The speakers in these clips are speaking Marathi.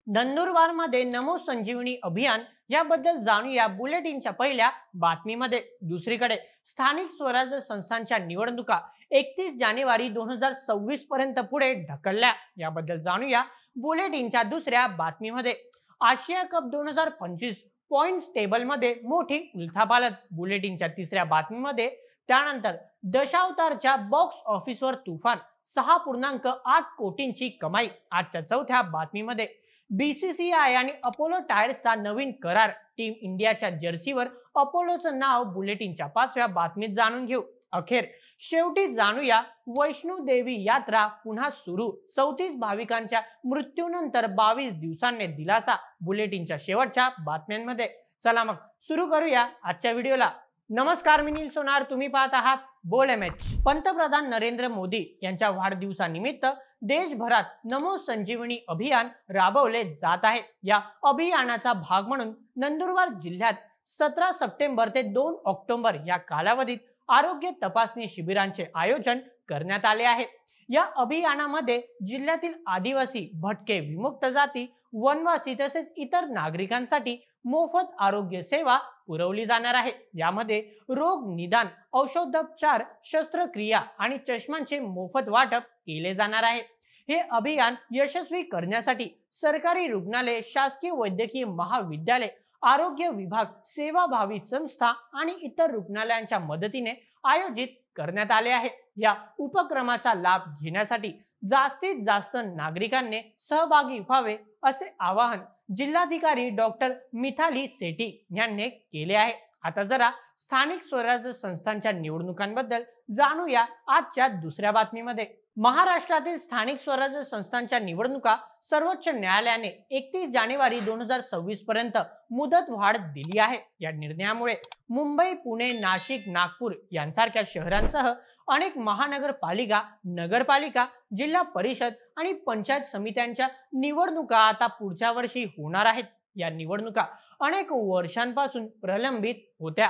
नंदुरबारमध्ये नमो संजीवनी अभियान याबद्दल जाणूया बुलेटिनच्या पहिल्या बातमीमध्ये। दुसरीकडे स्थानिक स्वराज्य संस्थांच्या निवडणुका 31 जानेवारी 2026 पर्यंत पुढे ढकलल्या, याबद्दल जाणूया बुलेटिनच्या दुसऱ्या बातमीमध्ये। आशिया कप 2025 पॉइंट्स टेबलमध्ये मोठी उलथापालट, बुलेटिनच्या तिसऱ्या बातमीमध्ये। त्यानंतर दशावतारच्या बॉक्स ऑफिसवर तुफान, 6.8 कोटींची कमाई, आजच्या चौथ्या बातमीमध्ये। बीसीसीआय आणि अपोलो टायर्सचा नवीन करार, टीम इंडियाच्या जर्सीवर अपोलोचं नाव, बुलेटिनच्या पाचव्या बातमीत जाणून घेऊ। अखेर शेवटी जाणूया वैष्णो देवी यात्रा पुन्हा सुरू, 34 भाविकांच्या मृत्यूनंतर 22 दिवसांनी दिलासा, बुलेटिनच्या शेवटच्या बातम्यांमध्ये। चला मग सुरू करूया आजच्या व्हिडिओला। नमस्कार, मी नील सोनार, तुम्ही पाहत आहात बोल एमएच। पंतप्रधान नरेंद्र मोदी यांच्या वाढदिवसानिमित्त देशभरात नमो संजीवनी अभियान राबवले जात आहे। या अभियानाचा भाग म्हणून नंदुरबार जिल्ह्यात 17 सप्टेंबर ते 2 ऑक्टोबर या कालावधीत आरोग्य तपासणी शिबिरांचे आयोजन करण्यात आले आहे। या अभियानामध्ये जिल्ह्यातील आदिवासी, भटके, विमुक्त जाती, वनवासी तसेच इतर नागरिकांसाठी मोफत आरोग्य सेवा पुरवली जाणार आहे। यामध्ये रोग निदान, औषधोपचार, शस्त्रक्रिया आणि चष्म्यांचे मोफत वाटप केले जाणार आहे। हे अभियान यशस्वी करण्यासाठी सरकारी रुग्णालय, शासकीय वैद्यकीय महाविद्यालय, आरोग्य विभाग, सेवाभावी संस्था आणि इतर रुग्णालयांच्या मदतीने आयोजित करण्यात आले आहे। या उपक्रमाचा लाभ घेण्यासाठी जास्तीत जास्त नागरिकांनी सहभागी व्हावे असे आवाहन जिल्हाधिकारी डॉक्टर मिथाली सेठी यांनी केले आहे। आता जरा स्थानिक स्वराज्य संस्थांच्या निवडणुकांबद्दल जाणूया आजच्या दुसऱ्या बातमीमध्ये। महाराष्ट्रातील स्थानिक स्वराज्य संस्थांच्या निवडणुका सर्वोच्च न्यायालयाने 31 जानेवारी 2026 पर्यंत मुदत वाढ दिली आहे। या निर्णयामुळे मुंबई, पुणे, नाशिक, नागपूर यांसारख्या शहरांसह अनेक महानगरपालिका, नगरपालिका, जिल्हा परिषद आणि पंचायत समित्यांच्या निवडणुका आता पुढच्या वर्षी होणार आहेत। या निवडणुका अनेक वर्षांपासून प्रलंबित होत्या।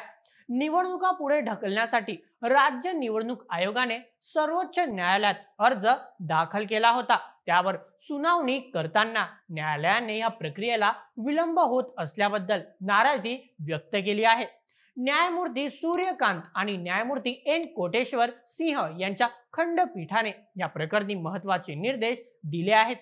निवडणुका पुढे ढकलण्यासाठी राज्य निवडणूक आयोगाने सर्वोच्च न्यायालयात अर्ज दाखल केला होता। त्यावर सुनावणी करताना न्यायालयाने या प्रक्रियेला विलंब होत असल्याबद्दल नाराजी व्यक्त केली आहे। न्यायमूर्ती सूर्यकांत आणि न्यायमूर्ती एन कोटेश्वर सिंह यांच्या खंडपीठाने या प्रकरणी महत्त्वाचे निर्देश दिले आहेत।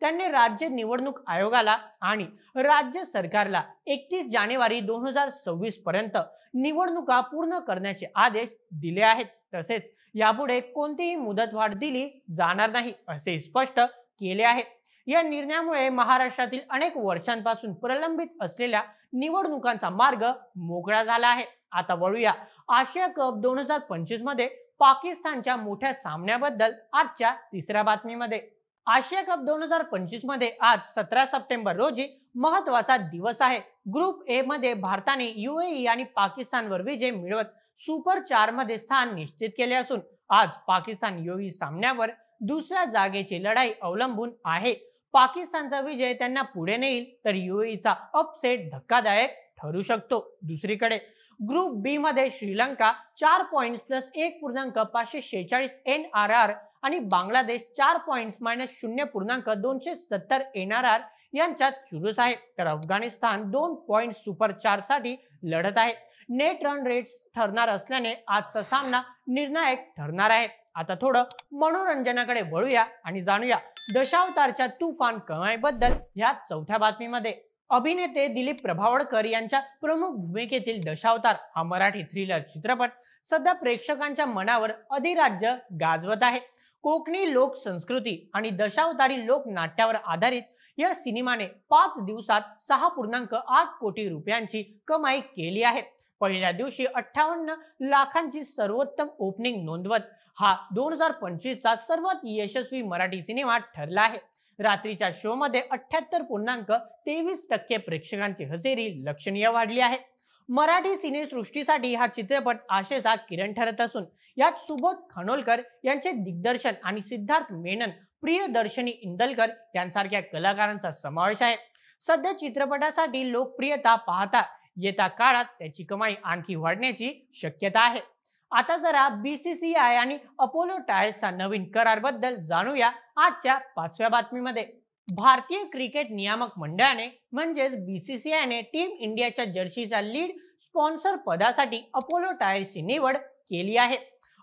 त्यांनी राज्य निवडणूक आयोगाला आणि राज्य सरकारला 31 जानेवारी 2026 पर्यंत निवडणुका पूर्ण करण्याचे आदेश दिले आहेत। तसेच यापुढे कोणतीही मुदतवाढ दिली जाणार नाही असे स्पष्ट केले आहे। या निर्णयामुळे महाराष्ट्रातील अनेक वर्षांपासून प्रलंबित असलेल्या निवडणुकांचा मार्ग मोकळा झाला आहे। आता वळूया आशिया कप 2025 मध्ये पाकिस्तानच्या मोठ्या सामन्याबद्दल आजच्या तिसऱ्या बातमीमध्ये। आशिया कप 2025 मध्ये आज 17 सप्टेंबर रोजी महत्त्वाचा दिवस आहे। ग्रुप ए मध्ये भारताने यूएई आणि पाकिस्तानवर विजय मिळवत सुपर 4 मध्ये स्थान निश्चित केले असून आज पाकिस्तान यूएई सामन्यावर दुसऱ्या जागेची लढाई अवलंबून आहे। पाकिस्तानचा विजय त्यांना पुढे नेईल तर यूएईचा अपसेट धक्कादायक ठरू शकतो। दुसरीकडे ग्रुप बी मध्ये श्रीलंका 4 पॉइंट्स प्लस 1.546 NRR आणि बांगलादेश 4 पॉइंट्स -0.270 NRR यांच्यात चुरस आहे, तर अफगाणिस्तान 2 पॉइंट सुपर 4 साठी लढत आहे। नेट रन रेट्स ठरणार असल्याने आजचा सामना निर्णायक ठरणार आहे। आता थोडं मनोरंजनाकडे वळूया आणि जाणूया दशावतारच्या तुफान कमाईबद्दल या चौथ्या बातमीमध्ये। अभिनेते दिलीप प्रभावळकर यांच्या प्रमुख भूमिकेतील दशावतार हा मराठी थ्रिलर चित्रपट सध्या प्रेक्षकांच्या मनावर अधिराज्य गाजवत आहे। कोकणी लोक संस्कृती आणि दशावतारी लोकनाट्यावर आधारित या सिनेमाने 5 दिवसात 6.8 कोटी रुपयांची कमाई केली आहे। पहिल्या दिवशी 58 लाखांची सर्वोत्तम ओपनिंग नोंदवत हा 2025 चा सर्वात यशस्वी मराठी सिनेमा ठरला आहे। रात्रीच्या शो मध्ये 78.23% प्रेक्षकांची हजेरी लक्षणीय वाढली आहे। मराठी सिनेसृष्टीसाठी हा चित्रपट आशेचा किरण ठरत असून यात सुबोध खानोलकर यांचे दिग्दर्शन आणि सिद्धार्थ मेनन, प्रियदर्शनी इंदलकर यांसारख्या कलाकारांचा समावेश आहे। सध्या चित्रपटासाठी लोकप्रियता पाहता येत्या काळात त्याची कमाई आणखी वाढण्याची शक्यता आहे। आता जरा बीसीसीआय आणि अपोलो टायर्सचा नवीन करार बद्दल जाणूया आजच्या 5व्या बातमीमध्ये। भारतीय क्रिकेट नियामक मंडळाने म्हणजेच बीसीसीआयने टीम इंडियाच्या जर्सीचा लीड स्पॉन्सर पदासाठी अपोलो टायर्सची निवड केली आहे.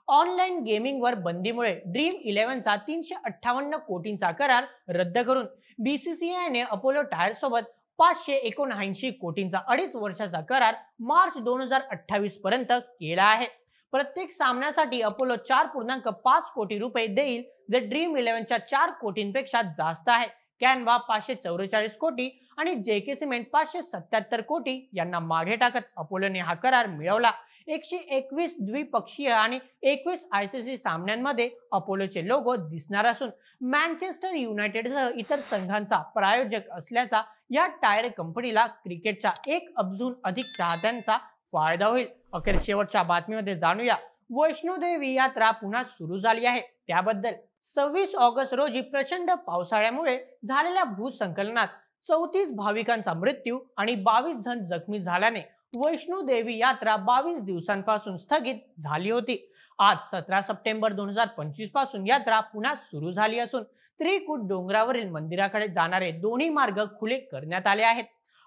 ऑनलाईन गेमिंगवर बंदीमुळे ड्रीम इलेव्हनचा 358 कोटींचा करार रद्द करून बीसीसीआयने अपोलो टायर्स सोबत 579 कोटींचा 2.5 वर्षाचा करार मार्च 2028 पर्यंत केला आहे. प्रत्येक सामन्यासाठी अपोलो 4.5 कोटी रुपये देईल, जे ड्रीम इलेव्हनच्या 4 कोटींपेक्षा जास्त आहे. कॅनवा 544 कोटी आणि जेके सिमेंट 577 कोटी यांना मागे टाकत अपोलोने हा करार मिळवला. 121 द्विपक्षीय आणि 21 आयसीसी सामन्यांमध्ये अपोलोचे लोगो दिसणार असून मँचेस्टर युनायटेडसह इतर संघांचा प्रायोजक असल्याचा या टायर कंपनीला क्रिकेटच्या 1 अब्जूहून अधिक चाहत्यांचा फायदा होईल. अखेर शेवटच्या बातमीमध्ये जाणूया, वैष्णोदेवी यात्रा पुन्हा सुरू झाली आहे त्याबद्दल. 26 ऑगस्ट रोजी प्रचंड पावसाळ्यामुळे झालेल्या भूस्खलनात 34 भाविकांचा मृत्यू आणि 22 जण जखमी झाल्याने वैष्णोदेवी यात्रा 22 दिवसांपासून स्थगित झाली होती. आज 17 सप्टेंबर 2025 पासून यात्रा पुन्हा सुरू झाली असून त्रिकूट डोंगरावरील मंदिराकडे जाणारे दोन्ही मार्ग खुले करण्यात आले आहेत.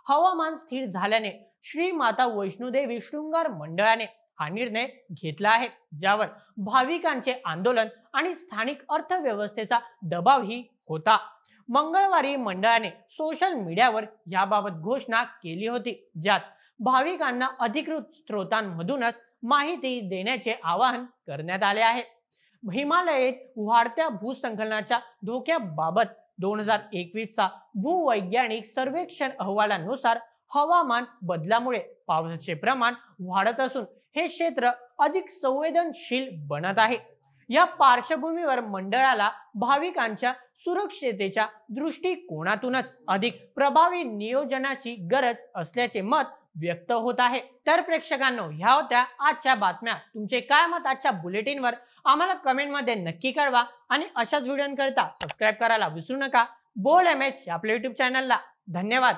हवामान स्थिर झाल्याने श्री माता वैष्णोदेवी शृंगार मंडळाने हा निर्णय घेतला आहे, ज्यावर भाविकांचे आंदोलन आणि स्थानिक अर्थव्यवस्थेचा दबावही होता. मंगळवारी मंडळाने सोशल मीडियावर याबाबत घोषणा केली होती, ज्यात भाविकांना अधिकृत स्रोतांमधूनच माहिती देण्याचे आवाहन करण्यात आले आहे. हिमालयात वाढत्या भूस्खलनाच्या धोक्याबाबत 2021 चा भूवैज्ञानिक सर्वेक्षण अहवालानुसार हवामान बदलामुळे पावसाचे प्रमाण वाढत असून हे क्षेत्र अधिक संवेदनशील बनत आहे. या पार्श्वभूमीवर मंडळाला भाविकांच्या सुरक्षिततेच्या दृष्टिकोनातूनच अधिक प्रभावी नियोजनाची गरज असल्याचे मत व्यक्त होत आहे. तर प्रेक्षकांनो, ह्या होत्या आजच्या बातम्या. तुमचे काय मत आजच्या बुलेटिनवर आम्हाला कमेंटमध्ये नक्की कळवा आणि अशाच व्हिडिओंकरिता सबस्क्राईब करायला विसरू नका. बोल एमएच आपल्या युट्यूब चॅनलला. धन्यवाद.